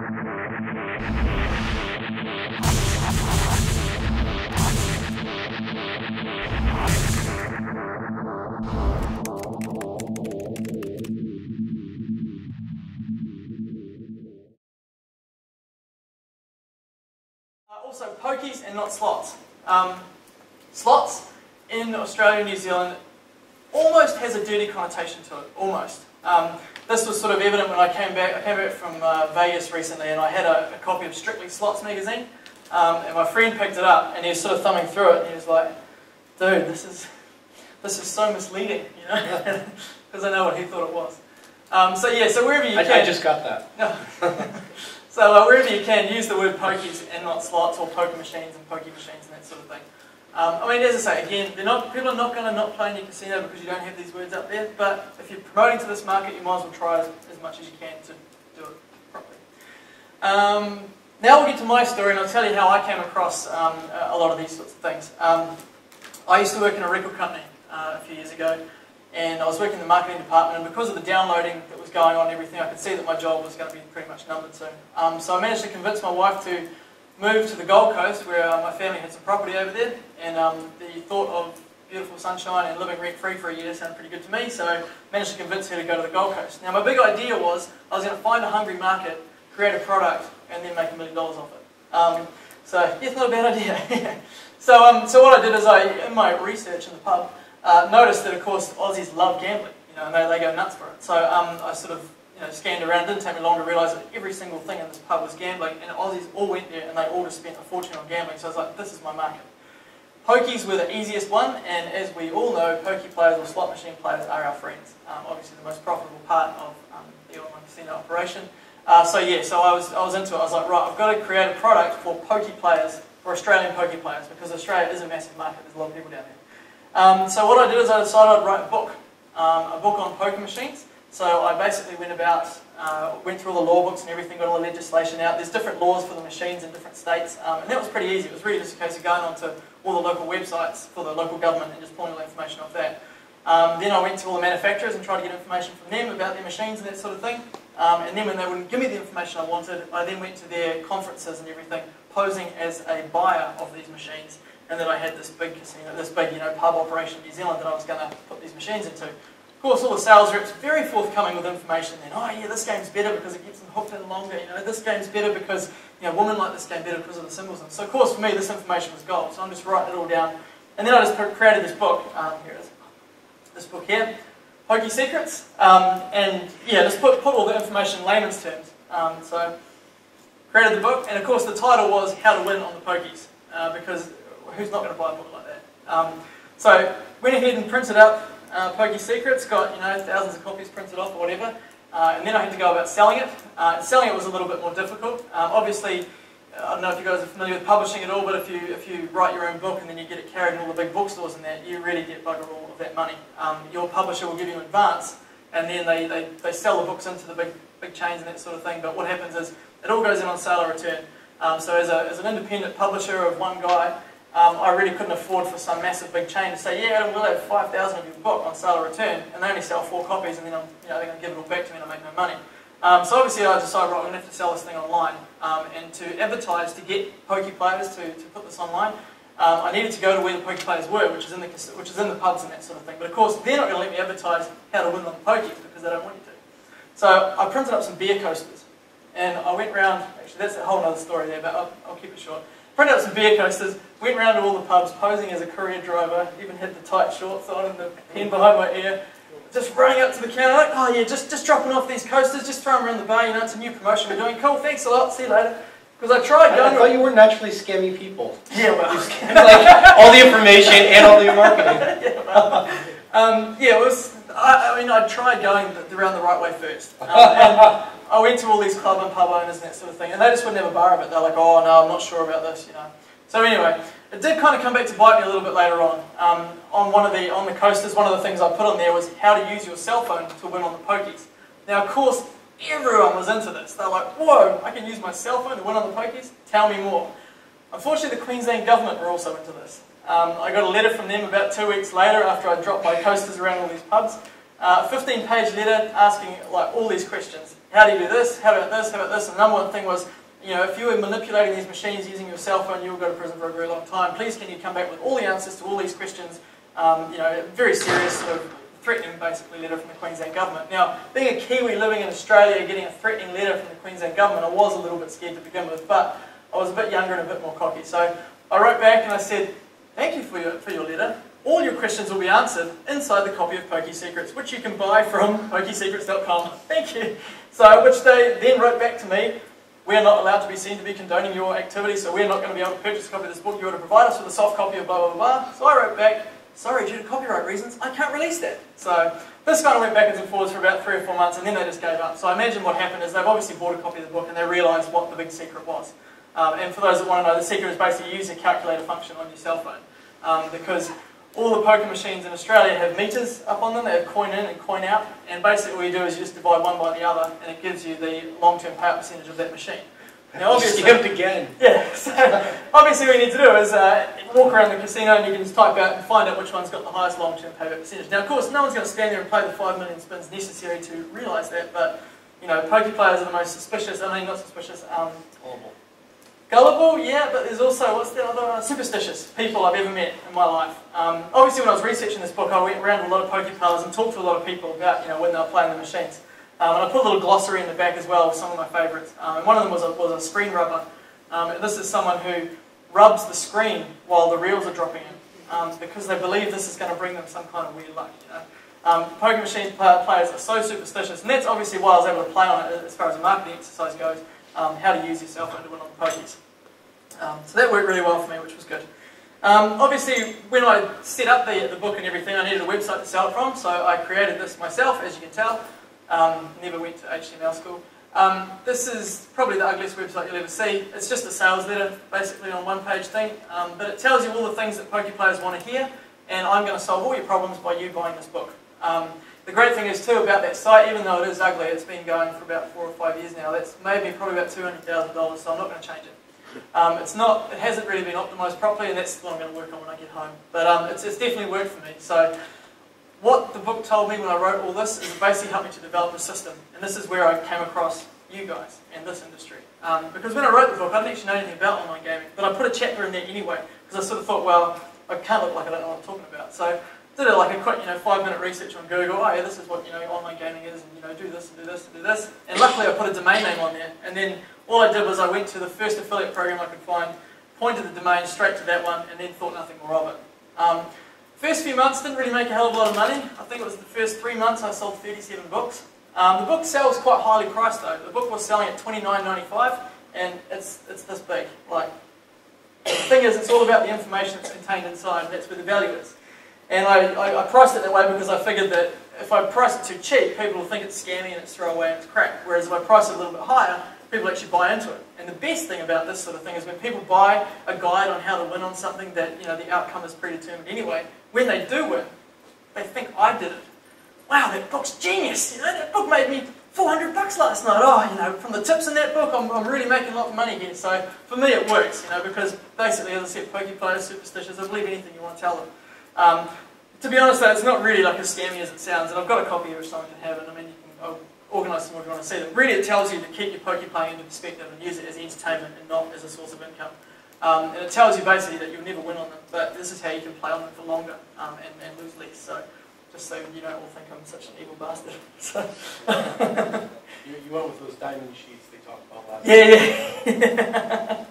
Also, pokies and not slots. Slots in Australia and New Zealand almost has a dirty connotation to it, almost. This was sort of evident when I came back. I came back from Vegas recently, and I had a copy of Strictly Slots magazine, and my friend picked it up, and he was sort of thumbing through it, and he was like, "Dude, this is so misleading," you know, because I know what he thought it was. So yeah, so wherever you can, I just got that. So wherever you can, use the word pokies and not slots, or poker machines and pokey machines and that sort of thing. I mean, as I say, again, people are not going to not play in your casino because you don't have these words up there, but if you're promoting to this market, you might as well try as much as you can to do it properly. Now we'll get to my story, and I'll tell you how I came across a lot of these sorts of things. I used to work in a record company a few years ago, and I was working in the marketing department, and because of the downloading that was going on and everything, I could see that my job was going to be pretty much numbered soon. So I managed to convince my wife to move to the Gold Coast, where my family had some property over there, and the thought of beautiful sunshine and living rent-free for a year sounded pretty good to me, so I managed to convince her to go to the Gold Coast. Now my big idea was I was going to find a hungry market, create a product, and then make $1 million off it. So yeah, it's not a bad idea. So what I did is in my research in the pub, noticed that of course Aussies love gambling, you know, and they go nuts for it. So I sort of scanned around. It didn't take me long to realise that every single thing in this pub was gambling, and Aussies all went there and they all just spent a fortune on gambling. So I was like, this is my market. Pokies were the easiest one, and as we all know, pokey players or slot machine players are our friends. Obviously the most profitable part of the online casino operation. So I was into it. I was like, right, I've got to create a product for pokey players, for Australian pokey players, because Australia is a massive market. There's a lot of people down there. So what I did is I decided I'd write a book on poker machines. So I basically went through all the law books and everything, got all the legislation out. There's different laws for the machines in different states, and that was pretty easy. It was really just a case of going onto all the local websites for the local government and just pulling all the information off that. Then I went to all the manufacturers and tried to get information from them about their machines and that sort of thing. And then when they wouldn't give me the information I wanted, I then went to their conferences and everything, posing as a buyer of these machines, and that I had this big casino, this big pub operation in New Zealand that I was going to put these machines into. Of course, all the sales reps were very forthcoming with information. Then, oh yeah, this game's better because it keeps them hooked in longer. This game's better because women like this game better because of the symbols. And so, of course, for me, this information was gold. So I'm just writing it all down, and then I just created this book. Here it is. This book here, Pokey Secrets, and yeah, just put all the information in layman's terms. So created the book, and of course, the title was How to Win on the Pokies, because who's not going to buy a book like that? So went ahead and printed up Pokey Secrets, got thousands of copies printed off or whatever, and then I had to go about selling it. Selling it was a little bit more difficult. Obviously, I don't know if you guys are familiar with publishing at all, but if you write your own book and then you get it carried in all the big bookstores and that, you really get bugger all of that money. Your publisher will give you an advance, and then they sell the books into the big chains and that sort of thing. But what happens is it all goes in on sale or return. So as an independent publisher of one guy, I really couldn't afford for some massive big chain to say, yeah, Adam, we'll have 5,000 of your book on sale or return, and they only sell 4 copies, and then they're going to give it all back to me and I make no money. So obviously I decided, right, I'm going to have to sell this thing online, and to advertise, to get pokey players to put this online, I needed to go to where the pokey players were, which is in the pubs and that sort of thing. But of course, they're not going to let me advertise how to win on the pokies because they don't want you to. So I printed up some beer coasters, and I went round. Actually, that's a whole other story there, but I'll keep it short. Printed up some beer coasters, went round to all the pubs, posing as a courier driver, even had the tight shorts on and the pen behind my ear. Just running up to the counter, like, oh yeah, just dropping off these coasters, just throw them around the bar, it's a new promotion we're doing. Cool, thanks a lot, see you later. Because I tried going... I thought you were naturally scammy people. Yeah, well... You scammed, like, all the information and all the marketing. Yeah, well, yeah, it was... I mean, I tried going around the right way first. And I went to all these club and pub owners and that sort of thing, and they just wouldn't have a bar of it. They're like, oh no, I'm not sure about this, So anyway, it did kind of come back to bite me a little bit later on. On the coasters, one of the things I put on there was how to use your cell phone to win on the pokies. Now, of course, everyone was into this. They're like, whoa, I can use my cell phone to win on the pokies? Tell me more. Unfortunately, the Queensland government were also into this. I got a letter from them about 2 weeks later after I dropped my coasters around all these pubs, 15-page letter asking like all these questions. How do you do this? How about this? How about this? And the number one thing was, you know, if you were manipulating these machines using your cell phone, you will go to prison for a very long time. Please can you come back with all the answers to all these questions? You know, very serious, sort of threatening, basically, letter from the Queensland government. Now, being a Kiwi living in Australia, getting a threatening letter from the Queensland government, I was a little bit scared to begin with, but I was a bit younger and a bit more cocky. So I wrote back and I said, thank you for your letter. All your questions will be answered inside the copy of Pokey Secrets, which you can buy from pokesecrets.com. Thank you. So, which they then wrote back to me, we're not allowed to be seen to be condoning your activity, so we're not going to be able to purchase a copy of this book. You ought to provide us with a soft copy of blah, blah, blah. So I wrote back, sorry, due to copyright reasons, I can't release that. So this kind of went backwards and forwards for about 3 or 4 months, and then they just gave up. So I imagine what happened is they've obviously bought a copy of the book and they realised what the big secret was. And for those that want to know, the secret is basically use a calculator function on your cell phone. Because all the poker machines in Australia have meters up on them. They have coin in and coin out. And basically what you do is you just divide one by the other and it gives you the long-term payout percentage of that machine. Now obviously, skipped again. Yeah, so obviously what you need to do is walk around the casino and you can just type out and find out which one's got the highest long-term payback percentage. Now of course no one's going to stand there and play the 5 million spins necessary to realise that, but you know, poker players are the most suspicious, I mean not suspicious, Horrible. Gullible, yeah, but there's also, what's the other, superstitious people I've ever met in my life. Obviously when I was researching this book I went around a lot of poker parlours and talked to a lot of people about, you know, when they were playing the machines. And I put a little glossary in the back as well with some of my favourites. And one of them was a screen rubber. And this is someone who rubs the screen while the reels are dropping in, because they believe this is going to bring them some kind of weird luck. You know? Poker machine players are so superstitious, and that's obviously why I was able to play on it as far as a marketing exercise goes, how to use your cell phone to win on the pokies. So that worked really well for me, which was good. Obviously, when I set up the book and everything, I needed a website to sell it from, so I created this myself, as you can tell. Never went to HTML school. This is probably the ugliest website you'll ever see. It's just a sales letter, basically on one-page thing, but it tells you all the things that poker players want to hear, and I'm going to solve all your problems by you buying this book. The great thing is too about that site, even though it is ugly, it's been going for about 4 or 5 years now. That's made me probably about $200,000, so I'm not going to change it. It hasn't really been optimised properly, and that's what I'm going to work on when I get home. But it's definitely worked for me. So what the book told me when I wrote all this is it basically helped me to develop a system, and this is where I came across you guys and this industry. Because when I wrote the book, I didn't actually know anything about online gaming, but I put a chapter in there anyway, because I sort of thought, well, I can't look like I don't know what I'm talking about. So did like a quick, 5-minute research on Google. Oh yeah, this is what online gaming is, and do this and do this and do this. And luckily, I put a domain name on there. And then all I did was I went to the first affiliate program I could find, pointed the domain straight to that one, and then thought nothing more of it. First few months didn't really make a hell of a lot of money. I think it was the first 3 months I sold 37 books. The book sells quite highly priced though. The book was selling at $29.95, and it's this big. Like, the thing is, it's all about the information that's contained inside, and that's where the value is. And I priced it that way because I figured that if I price it too cheap, people will think it's scammy and it's throwaway and it's crap. Whereas if I price it a little bit higher, people actually buy into it. And the best thing about this sort of thing is when people buy a guide on how to win on something that the outcome is predetermined anyway, when they do win, they think I did it. Wow, that book's genius! That book made me $400 last night. Oh, from the tips in that book, I'm really making a lot of money here. So for me, it works, because basically, as I said, poker players, superstitious, I believe anything you want to tell them. To be honest though, it's not really like as scammy as it sounds, and I've got a copy here which someone can have, and I'll organise some more if you want to see them. Really, it tells you to keep your poker playing into perspective and use it as entertainment and not as a source of income. And it tells you basically that you'll never win on them, but this is how you can play on them for longer and lose less. So, just so you don't all think I'm such an evil bastard. So. You went with those diamond sheets they talked about last time. Yeah.